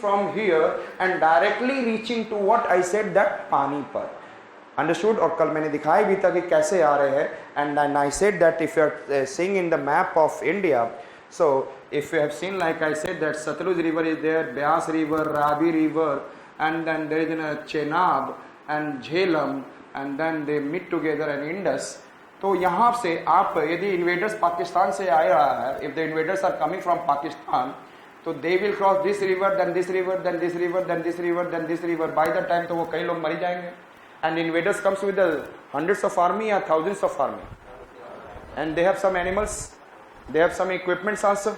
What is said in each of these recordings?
from here and directly reaching to what I said that Panipat. Understood? और कल मैंने दिखाया भी था कि कैसे आ रहे हैं. And then I said that if you are seeing in the map of India, so if you have seen, like I said, that Satluj river is there, Beas river, Ravi river, and then there is a Chenab and Jhelum, and then they meet together in Indus. तो यहाँ से आप यदि invaders Pakistan से आए रहा है, if the invaders are coming from Pakistan, तो they will cross this river, then this river, then this river, then this river, then this river. By the time तो वो कई लोग मर जाएंगे. And invaders comes with the hundreds of army or thousands of army, and they have some animals, they have some equipments also.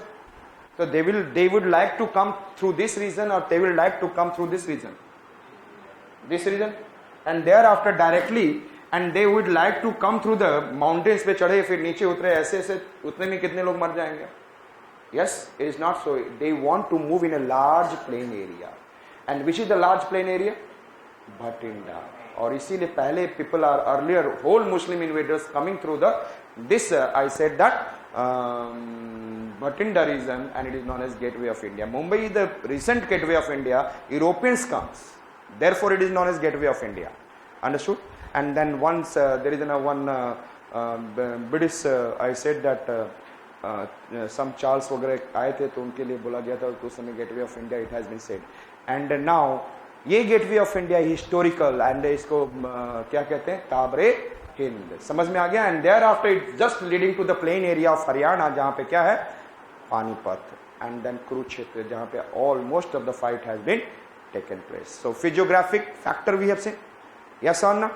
So they would like to come through this region, or they will like to come through this region, and thereafter directly. And they would like to come through the mountains पे चढ़े फिर नीचे उतरे ऐसे ऐसे उतने में कितने लोग मर जाएंगे? Yes, it is not so. They want to move in a large plain area, and which is the large plain area? Bhatinda. और इसीलिए पहले people are earlier whole Muslim invaders coming through the this I said that Bhatinda region, and it is known as gateway of India. Mumbai is the recent gateway of India. Europeans comes, therefore it is known as gateway of India. Understood? And then once there is one British, I said that some Charles वगैरह आए थे तो उनके लिए बोला गया था तो उस समय gateway of India it has been said. And now ये gateway of India historical and इसको क्या कहते हैं? ताबरे हिंद. समझ में आ गया? And thereafter it just leading to the plain area of Haryana जहां पे क्या है? पानीपत. एंड देन कुरुक्षेत्र जहां पे almost of the fight has been taken place. So physiographic factor we have seen. Yes or no?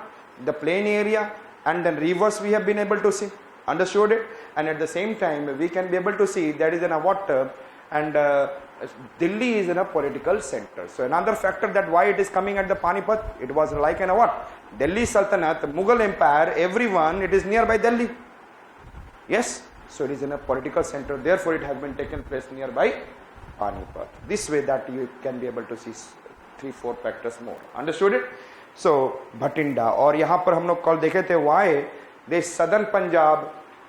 The plain area and then rivers we have been able to see. Understood it? And at the same time we can be able to see that is in a water, and Delhi is in a political center. So another factor that why it is coming at the Panipat, it was like in a what? Delhi Sultanate, Mughal Empire, everyone, it is nearby Delhi. Yes? So it is in a political center, therefore it has been taken place nearby Panipat. This way that you can be able to see 3-4 factors more. Understood it? So Bhatinda. और यहाँ पर हम लोग कल देखे थे why this southern Punjab,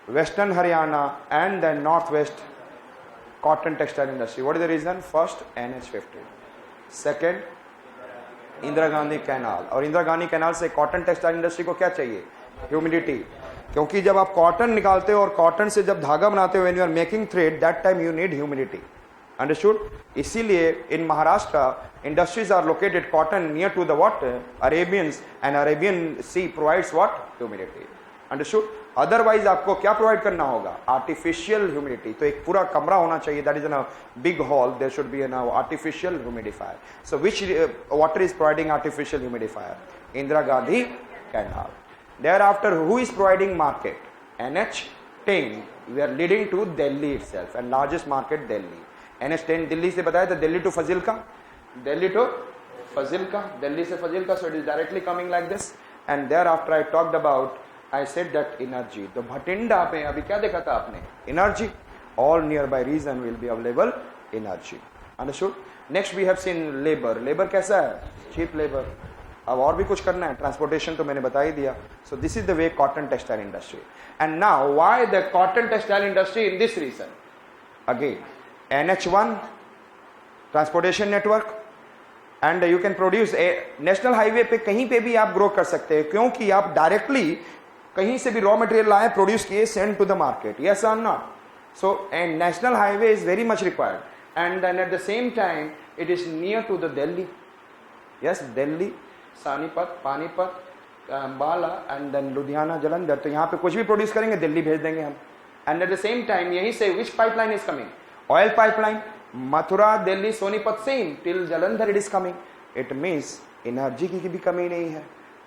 western Haryana and then northwest cotton textile industry. What is the reason? First NH50, second Indira Gandhi canal. और Indira Gandhi canal से कॉटन टेक्सटाइल इंडस्ट्री को क्या चाहिए? ह्यूमिडिटी. क्योंकि जब आप कॉटन निकालते हो और कॉटन से जब धागा बनाते हो when you are making thread, that time you need humidity. Understood? इसीलिए in Maharashtra industries are located cotton near to the what? Arabians, and Arabian Sea provides what? Humidity. Understood? Otherwise आपको क्या provide करना होगा? Artificial humidity. तो एक पूरा कमरा होना चाहिए. That is in a big hall. There should be an artificial humidifier. So which water is providing artificial humidifier? Indira Gandhi Canal. Thereafter who is providing market? NH10. We are leading to Delhi itself, and largest market Delhi. NH10 Delhi से बताया था Delhi to Fazilka, Delhi to Fazilka, Delhi से Fazilka. So it is directly coming like this. And thereafter I talked about, I said that energy. तो भटिंडा पे अभी क्या देखा था आपने? Energy. All nearby region will be available energy. Understood? Next we have seen labour. Labour कैसा है? Cheap labour. अब और भी कुछ करना है? ट्रांसपोर्टेशन तो मैंने बता ही दिया. So this is the way cotton textile industry. And now why the cotton textile industry in this region? Again NH1 transportation network, and you can produce. National highway पे कहीं पे भी आप ग्रो कर सकते हैं क्योंकि आप डायरेक्टली कहीं से भी रॉ मटेरियल लाए, प्रोड्यूस किए, send to the market. Yes or not? So and national highway is very much required, and then at the same time it is near to the Delhi. Yes, Delhi, Sonipat, Panipat, Ambala and then Ludhiana, Jalandhar. तो यहाँ पे कुछ भी produce करेंगे दिल्ली भेज देंगे हम. And at the same time यहीं से which pipeline is coming? Oil pipeline, Mathura, Delhi, Sonipat, same till Jalandhar it is coming. It means energy की भी कमी नहीं है.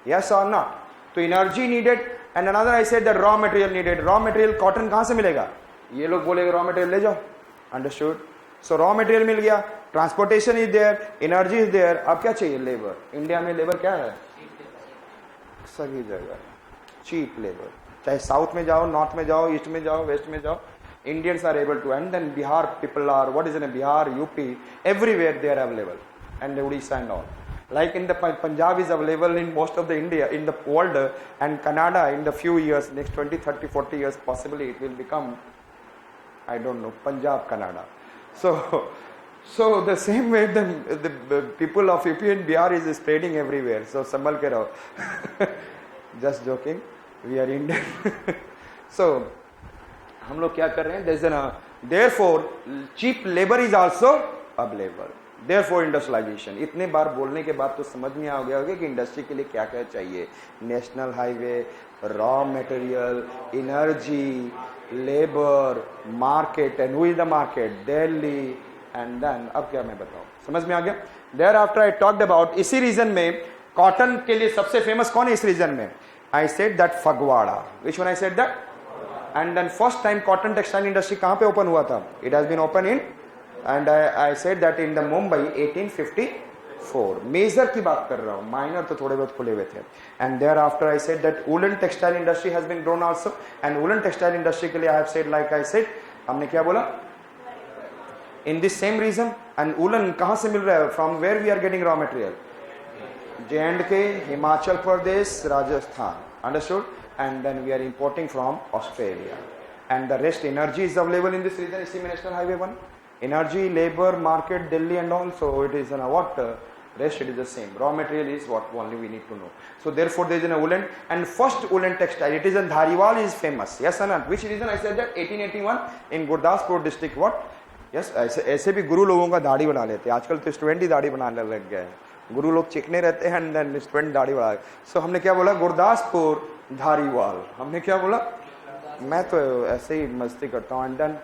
Yes or not? तो energy needed, and another I said that raw material needed. Raw material cotton कहाँ से मिलेगा? ये लोग बोलेंगे raw material ले जाओ. Understood? So raw material मिल गया, transportation is there, energy is there. अब क्या चाहिए? Labor. इंडिया में labor क्या है? सभी जगह cheap labor. चाहे साउथ में जाओ, नॉर्थ में जाओ, ईस्ट में जाओ, वेस्ट में जाओ, Indians are able to. And then Bihar people are, what is in a Bihar, UP, everywhere they are available, and Odisha and all. Like in the Punjab is available in most of the India, in the world, and Canada in the few years, next 20, 30, 40 years, possibly it will become, I don't know, Punjab, Canada. So So the same way the people of UP and Bihar is spreading everywhere. So संभल के रहो. Just joking. We are Indian. So हम लोग क्या कर रहे हैं? There's an therefore cheap labor is also available. Therefore industrialization. इतने बार बोलने के बाद तो समझ में आ गया होगा कि इंडस्ट्री के लिए क्या क्या चाहिए. National highway, raw material, energy, labour, market, and who is the market? Delhi. And then अब क्या मैं बताऊं, समझ में आ गया. Thereafter I talked about, इसी रीजन में कॉटन के लिए सबसे फेमस कौन है इस रीजन में? I said that Phagwara. Which one I said that? And then first time cotton textile industry कहां पे ओपन हुआ था? It has been open in, and I said that in the Mumbai 1854. Major की बात कर रहा हूं, माइनर तो थोड़े बहुत खुले हुए थे. And thereafter I said that woollen textile industry has been grown also. And woollen textile industry के लिए I have said, like I said, हमने क्या बोला? In this same region. And woolen कहाँ से मिल रहा है? From where we are getting raw material? J&K, Himachal Pradesh, Rajasthan. Understood? And then we are importing from Australia. And the rest energy is available in this region. See National Highway 1. Energy, labor, market, Delhi and all. So it is what? Rest it is the same. Raw material is what only we need to know. So therefore there is a woolen. And first woolen textile, it is in Dhariwal is famous. Yes or not? Which reason I said that? 1881 in Gurdaspur district. What? Yes ऐसे भी गुरु लोगों का दाढ़ी बना लेते हैं. आजकल तो स्टूडेंट ही दाढ़ी बनाने लग गए हैं. गुरु लोग चिकने रहते हैं एंड देन स्टूडेंट दाढ़ी बना. सो हमने क्या बोला? गुरदासपुर, धारीवाल. हमने क्या बोला? मैं तो ऐसे ही मस्ती करता हूँ. And then